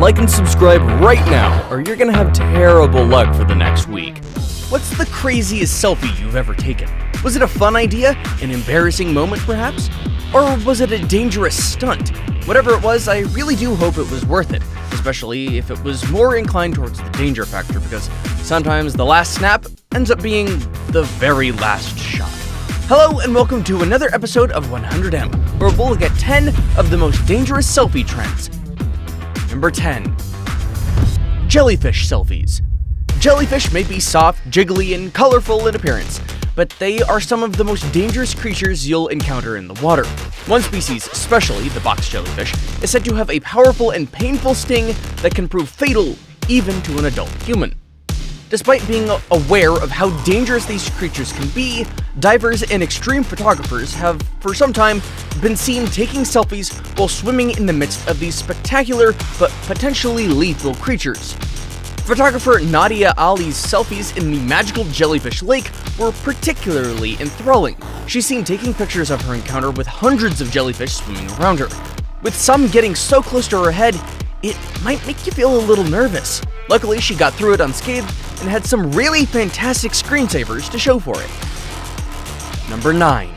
Like and subscribe right now, or you're gonna have terrible luck for the next week. What's the craziest selfie you've ever taken? Was it a fun idea? An embarrassing moment, perhaps? Or was it a dangerous stunt? Whatever it was, I really do hope it was worth it, especially if it was more inclined towards the danger factor, because sometimes the last snap ends up being the very last shot. Hello and welcome to another episode of 100M, where we'll look at 10 of the most dangerous selfie trends. Number 10. Jellyfish selfies. Jellyfish may be soft, jiggly, and colorful in appearance, but they are some of the most dangerous creatures you'll encounter in the water. One species, especially the box jellyfish, is said to have a powerful and painful sting that can prove fatal even to an adult human. Despite being aware of how dangerous these creatures can be, divers and extreme photographers have, for some time, been seen taking selfies while swimming in the midst of these spectacular but potentially lethal creatures. Photographer Nadia Ali's selfies in the magical jellyfish lake were particularly enthralling. She's seen taking pictures of her encounter with hundreds of jellyfish swimming around her. With some getting so close to her head, it might make you feel a little nervous. Luckily, she got through it unscathed and had some really fantastic screensavers to show for it. Number 9.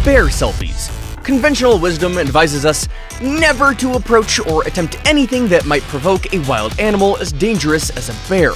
Bear selfies. Conventional wisdom advises us never to approach or attempt anything that might provoke a wild animal as dangerous as a bear.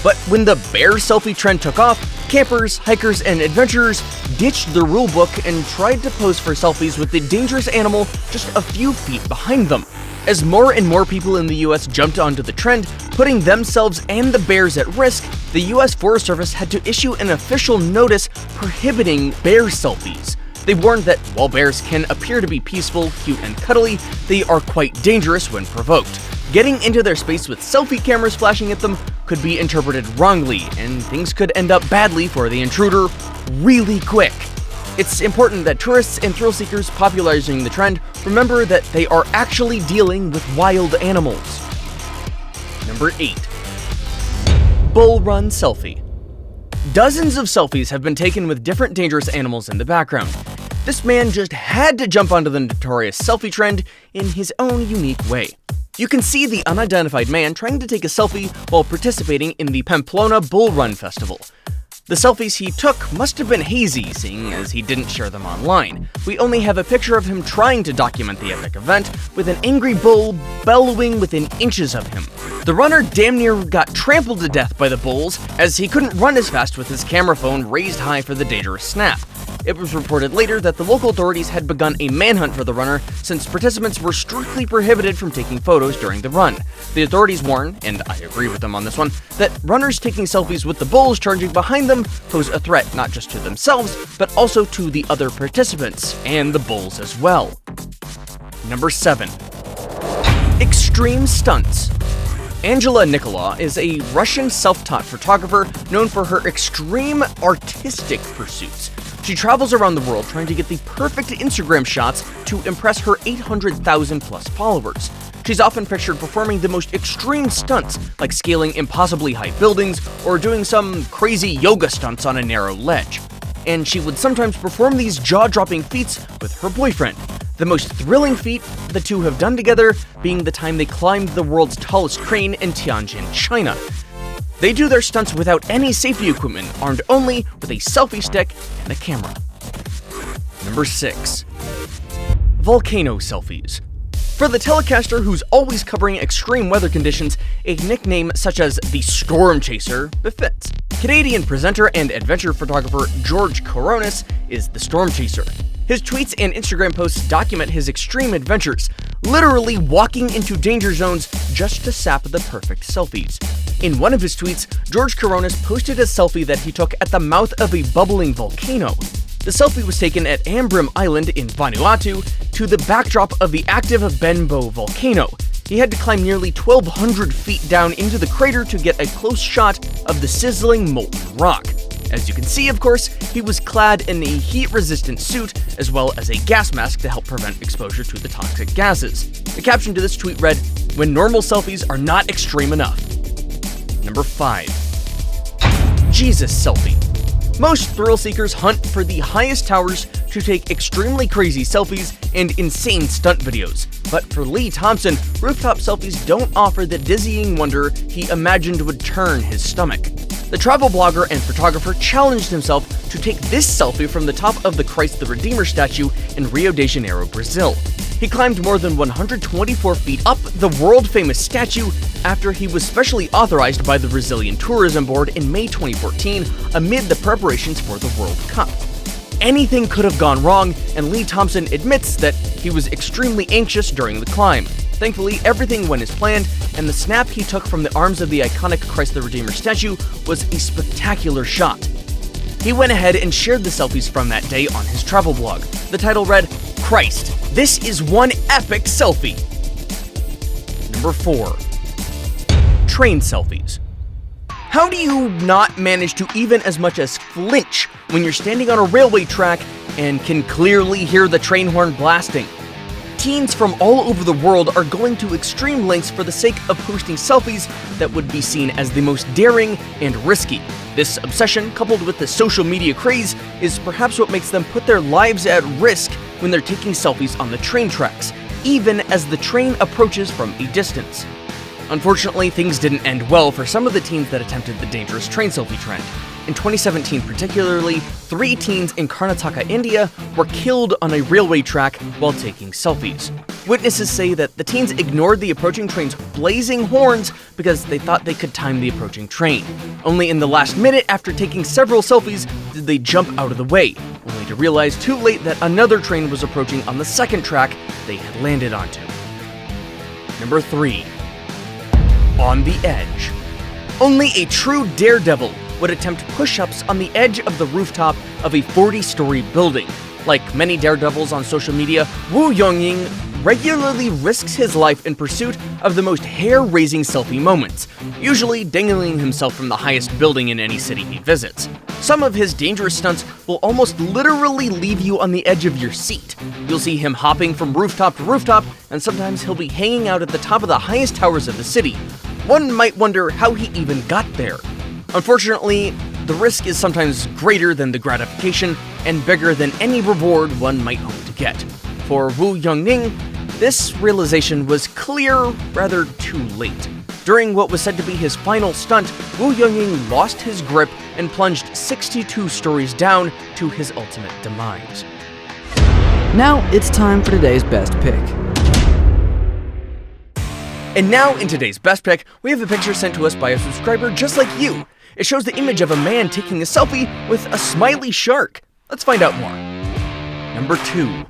But when the bear selfie trend took off, campers, hikers, and adventurers ditched the rulebook and tried to pose for selfies with the dangerous animal just a few feet behind them. As more and more people in the US jumped onto the trend, putting themselves and the bears at risk, the US Forest Service had to issue an official notice prohibiting bear selfies. They warned that while bears can appear to be peaceful, cute, and cuddly, they are quite dangerous when provoked. Getting into their space with selfie cameras flashing at them could be interpreted wrongly, and things could end up badly for the intruder really quick. It's important that tourists and thrill seekers popularizing the trend remember that they are actually dealing with wild animals. Number 8. Bull run selfie. Dozens of selfies have been taken with different dangerous animals in the background. This man just had to jump onto the notorious selfie trend in his own unique way. You can see the unidentified man trying to take a selfie while participating in the Pamplona Bull Run Festival. The selfies he took must have been hazy, seeing as he didn't share them online. We only have a picture of him trying to document the epic event, with an angry bull bellowing within inches of him. The runner damn near got trampled to death by the bulls, as he couldn't run as fast with his camera phone raised high for the dangerous snap. It was reported later that the local authorities had begun a manhunt for the runner since participants were strictly prohibited from taking photos during the run. The authorities warn, and I agree with them on this one, that runners taking selfies with the bulls charging behind them pose a threat not just to themselves, but also to the other participants, and the bulls as well. Number 7. Extreme stunts. Angela Nikolai is a Russian self-taught photographer known for her extreme artistic pursuits. She travels around the world trying to get the perfect Instagram shots to impress her 800,000 plus followers. She's often pictured performing the most extreme stunts, like scaling impossibly high buildings or doing some crazy yoga stunts on a narrow ledge. And she would sometimes perform these jaw-dropping feats with her boyfriend. The most thrilling feat the two have done together being the time they climbed the world's tallest crane in Tianjin, China. They do their stunts without any safety equipment, armed only with a selfie stick and a camera. Number 6. Volcano selfies. For the telecaster who's always covering extreme weather conditions, a nickname such as the Storm Chaser befits. Canadian presenter and adventure photographer George Coronis is the Storm Chaser. His tweets and Instagram posts document his extreme adventures, literally walking into danger zones just to sap the perfect selfies. In one of his tweets, George Coronis posted a selfie that he took at the mouth of a bubbling volcano. The selfie was taken at Ambrim Island in Vanuatu to the backdrop of the active Benbow volcano. He had to climb nearly 1,200 feet down into the crater to get a close shot of the sizzling molten rock. As you can see, of course, he was clad in a heat-resistant suit, as well as a gas mask to help prevent exposure to the toxic gases. The caption to this tweet read, "When normal selfies are not extreme enough." Number 5. Jesus selfie. Most thrill seekers hunt for the highest towers to take extremely crazy selfies and insane stunt videos. But for Lee Thompson, rooftop selfies don't offer the dizzying wonder he imagined would turn his stomach. The travel blogger and photographer challenged himself to take this selfie from the top of the Christ the Redeemer statue in Rio de Janeiro, Brazil. He climbed more than 124 feet up the world-famous statue after he was specially authorized by the Brazilian Tourism Board in May 2014 amid the preparations for the World Cup. Anything could have gone wrong, and Lee Thompson admits that he was extremely anxious during the climb. Thankfully, everything went as planned, and the snap he took from the arms of the iconic Christ the Redeemer statue was a spectacular shot. He went ahead and shared the selfies from that day on his travel blog. The title read, "Christ, this is one epic selfie." Number 4. Train selfies. How do you not manage to even as much as flinch when you're standing on a railway track and can clearly hear the train horn blasting? Teens from all over the world are going to extreme lengths for the sake of posting selfies that would be seen as the most daring and risky. This obsession, coupled with the social media craze, is perhaps what makes them put their lives at risk when they're taking selfies on the train tracks, even as the train approaches from a distance. Unfortunately, things didn't end well for some of the teens that attempted the dangerous train selfie trend. In 2017 particularly, 3 teens in Karnataka, India were killed on a railway track while taking selfies. Witnesses say that the teens ignored the approaching train's blazing horns because they thought they could time the approaching train. Only in the last minute after taking several selfies did they jump out of the way, only to realize too late that another train was approaching on the second track they had landed onto. Number 3. On the edge. Only a true daredevil would attempt push-ups on the edge of the rooftop of a 40-story building. Like many daredevils on social media, Woo Young-ying regularly risks his life in pursuit of the most hair-raising selfie moments, usually dangling himself from the highest building in any city he visits. Some of his dangerous stunts will almost literally leave you on the edge of your seat. You'll see him hopping from rooftop to rooftop, and sometimes he'll be hanging out at the top of the highest towers of the city. One might wonder how he even got there. Unfortunately, the risk is sometimes greater than the gratification and bigger than any reward one might hope to get. For Woo Young-ying, this realization was clear rather too late. During what was said to be his final stunt, Woo Young-ying lost his grip and plunged 62 stories down to his ultimate demise. Now it's time for today's best pick. And now, in today's best pick, we have a picture sent to us by a subscriber just like you. It shows the image of a man taking a selfie with a smiley shark. Let's find out more. Number 2.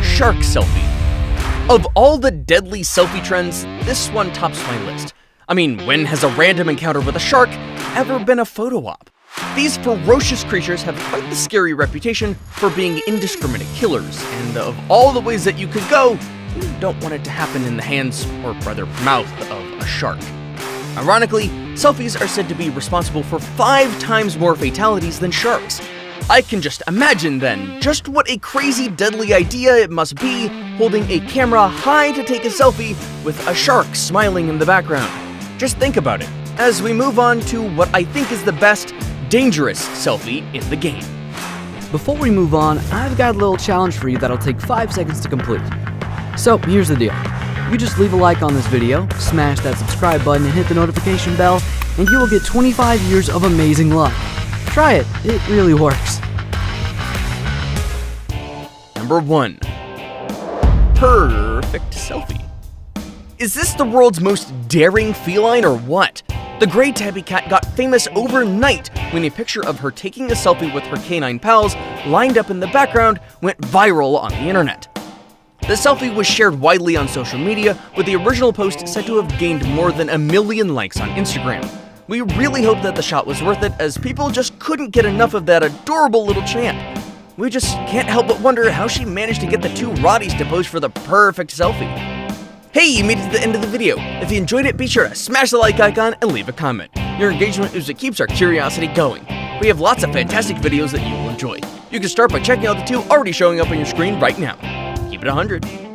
Shark selfie. Of all the deadly selfie trends, this one tops my list. I mean, when has a random encounter with a shark ever been a photo op? These ferocious creatures have quite the scary reputation for being indiscriminate killers, and of all the ways that you could go, you don't want it to happen in the hands, or rather mouth, of a shark. Ironically, selfies are said to be responsible for 5 times more fatalities than sharks. I can just imagine then just what a crazy deadly idea it must be holding a camera high to take a selfie with a shark smiling in the background. Just think about it as we move on to what I think is the best dangerous selfie in the game. Before we move on, I've got a little challenge for you that'll take 5 seconds to complete. So here's the deal. You just leave a like on this video, smash that subscribe button and hit the notification bell, and you will get 25 years of amazing luck. Try it, it really works. Number 1. Perfect selfie. Is this the world's most daring feline or what? The gray tabby cat got famous overnight when a picture of her taking a selfie with her canine pals lined up in the background went viral on the internet. The selfie was shared widely on social media, with the original post said to have gained more than 1 million likes on Instagram. We really hope that the shot was worth it, as people just couldn't get enough of that adorable little champ. We just can't help but wonder how she managed to get the 2 Roddies to pose for the perfect selfie. Hey, you made it to the end of the video. If you enjoyed it, be sure to smash the like icon and leave a comment. Your engagement is what keeps our curiosity going. We have lots of fantastic videos that you will enjoy. You can start by checking out the 2 already showing up on your screen right now. Keep it 100.